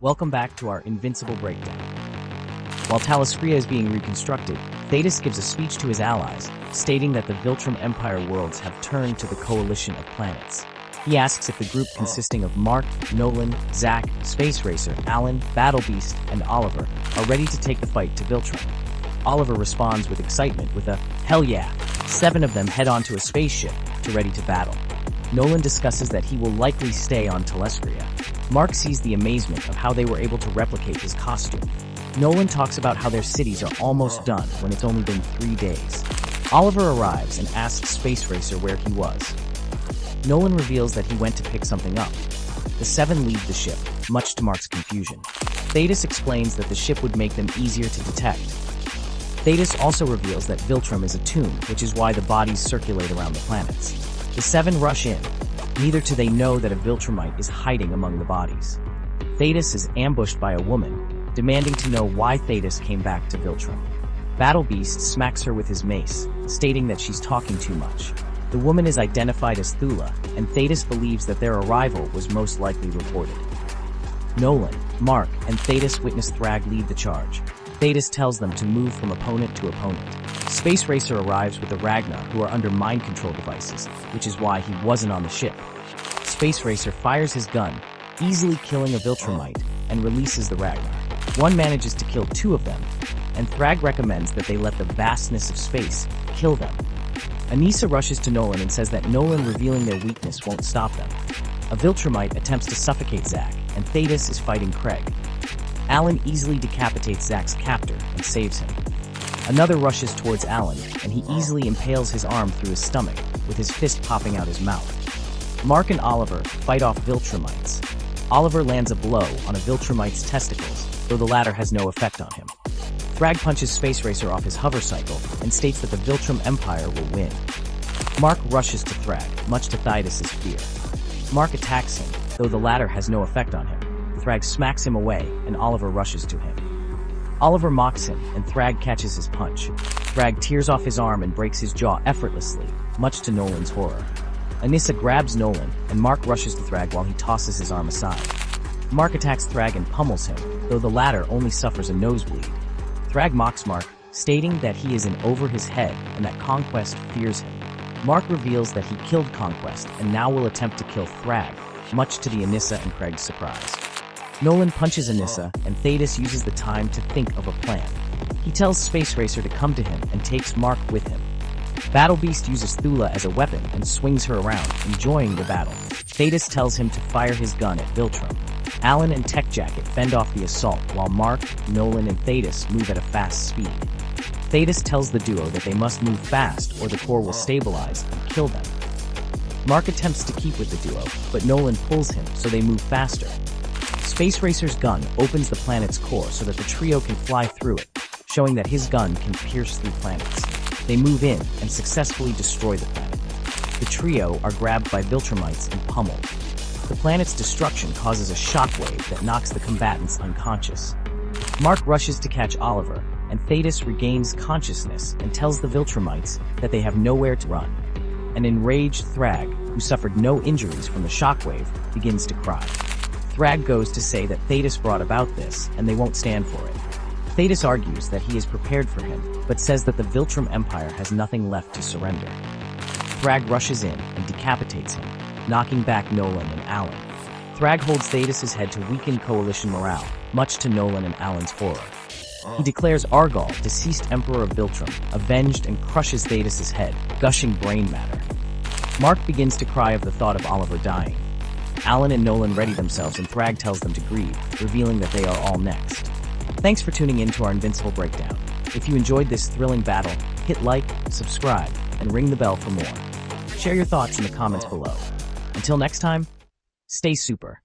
Welcome back to our Invincible breakdown. While Thalascria is being reconstructed, Thaedus gives a speech to his allies, stating that the Viltrum Empire worlds have turned to the coalition of planets. He asks if the group consisting of Mark, Nolan, Zack, Space Racer, Alan, Battle Beast, and Oliver are ready to take the fight to Viltrum. Oliver responds with excitement with a, "Hell yeah!" 7 of them head onto a spaceship to ready to battle. Nolan discusses that he will likely stay on Thalascria. Mark sees the amazement of how they were able to replicate his costume. Nolan talks about how their cities are almost done when it's only been 3 days. Oliver arrives and asks Space Racer where he was. Nolan reveals that he went to pick something up. The 7 leave the ship, much to Mark's confusion. Thaedus explains that the ship would make them easier to detect. Thaedus also reveals that Viltrum is a tomb, which is why the bodies circulate around the planets. The 7 rush in. Neither do they know that a Viltrumite is hiding among the bodies. Thaedus is ambushed by a woman, demanding to know why Thaedus came back to Viltrum. Battle Beast smacks her with his mace, stating that she's talking too much. The woman is identified as Thula, and Thaedus believes that their arrival was most likely reported. Nolan, Mark, and Thaedus witness Thrag lead the charge. Thaedus tells them to move from opponent to opponent. Space Racer arrives with the Ragnar, who are under mind control devices, which is why he wasn't on the ship. Space Racer fires his gun, easily killing a Viltrumite, and releases the Ragnar. One manages to kill 2 of them, and Thrag recommends that they let the vastness of space kill them. Anissa rushes to Nolan and says that Nolan revealing their weakness won't stop them. A Viltrumite attempts to suffocate Zack, and Thaedus is fighting Craig. Alan easily decapitates Zack's captor and saves him. Another rushes towards Alan, and he easily impales his arm through his stomach, with his fist popping out his mouth. Mark and Oliver fight off Viltrumites. Oliver lands a blow on a Viltrumite's testicles, though the latter has no effect on him. Thrag punches Space Racer off his hover cycle and states that the Viltrum Empire will win. Mark rushes to Thrag, much to Thaedus' fear. Mark attacks him, though the latter has no effect on him. Thrag smacks him away, and Oliver rushes to him. Oliver mocks him, and Thrag catches his punch. Thrag tears off his arm and breaks his jaw effortlessly, much to Nolan's horror. Anissa grabs Nolan, and Mark rushes to Thrag while he tosses his arm aside. Mark attacks Thrag and pummels him, though the latter only suffers a nosebleed. Thrag mocks Mark, stating that he is in over his head and that Conquest fears him. Mark reveals that he killed Conquest and now will attempt to kill Thrag, much to the Anissa and Craig's surprise. Nolan punches Anissa, and Thaedus uses the time to think of a plan. He tells Space Racer to come to him and takes Mark with him. Battle Beast uses Thula as a weapon and swings her around, enjoying the battle. Thaedus tells him to fire his gun at Viltrum. Alan and Tech Jacket fend off the assault, while Mark, Nolan, and Thaedus move at a fast speed. Thaedus tells the duo that they must move fast or the core will stabilize and kill them. Mark attempts to keep with the duo, but Nolan pulls him so they move faster. Space Racer's gun opens the planet's core so that the trio can fly through it, showing that his gun can pierce through planets. They move in and successfully destroy the planet. The trio are grabbed by Viltrumites and pummeled. The planet's destruction causes a shockwave that knocks the combatants unconscious. Mark rushes to catch Oliver, and Thaedus regains consciousness and tells the Viltrumites that they have nowhere to run. An enraged Thrag, who suffered no injuries from the shockwave, begins to cry. Thrag goes to say that Thaedus brought about this, and they won't stand for it. Thaedus argues that he is prepared for him, but says that the Viltrum Empire has nothing left to surrender. Thrag rushes in and decapitates him, knocking back Nolan and Alan. Thrag holds Thaedus' head to weaken coalition morale, much to Nolan and Alan's horror. He declares Argal, deceased Emperor of Viltrum, avenged and crushes Thaedus' head, gushing brain matter. Mark begins to cry of the thought of Oliver dying. Alan and Nolan ready themselves and Thrag tells them to grieve, revealing that they are all next. Thanks for tuning in to our Invincible breakdown. If you enjoyed this thrilling battle, hit like, subscribe, and ring the bell for more. Share your thoughts in the comments below. Until next time, stay super.